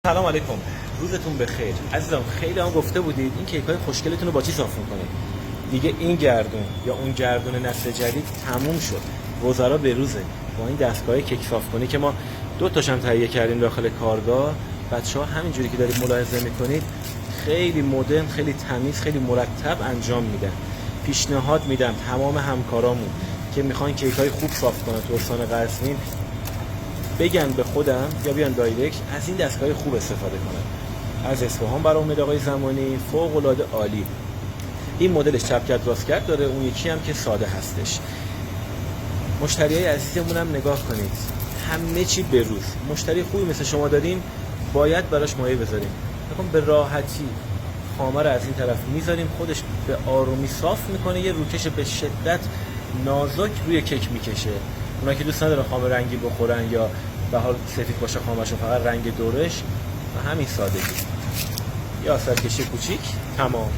سلام علیکم، روزتون بخیر. عزیزان خیلی هم گفته بودید این کیک‌های خوشگلتون رو با چی صاف می‌کنید؟ دیگه این گردون یا اون گردون نسل جدید تموم شد. وزرا به روزه. با این دستگاه کیک صاف کنی که ما دو تاشم تهیه کردیم داخل کارگاه، بچه‌ها همینجوری که دارید ملاحظه می‌کنید خیلی مدرن، خیلی تمیز، خیلی مرتب انجام میدن. پیشنهاد میدم تمام همکارامون که میخوان کیک‌های خوب صاف کنن تو استان قزوین بگن به خودم یا بیان دایرکت از این دستگاه خوب استفاده کنن. از اصفهان برام اومد آقای زمانی، فوق العاده عالی. این مدلش چپ کرد راست کرد داره، اون یکی هم که ساده هستش. مشتریای عزیزمون هم نگاه کنید، همه چی به روز. مشتری خوبی مثل شما داریم باید براش مایه بذاریم. بخوام به راحتی خامه رو از این طرف میذاریم، خودش به آرومی صاف میکنه، یه روکش به شدت نازک روی کیک میکشه. اونا که دوست ندارن خامه رنگی بخورن یا به حال سفید باشه خامه‌شون، فقط رنگ دورش و همین سادگی. یه آثار کشی کوچیک تمام.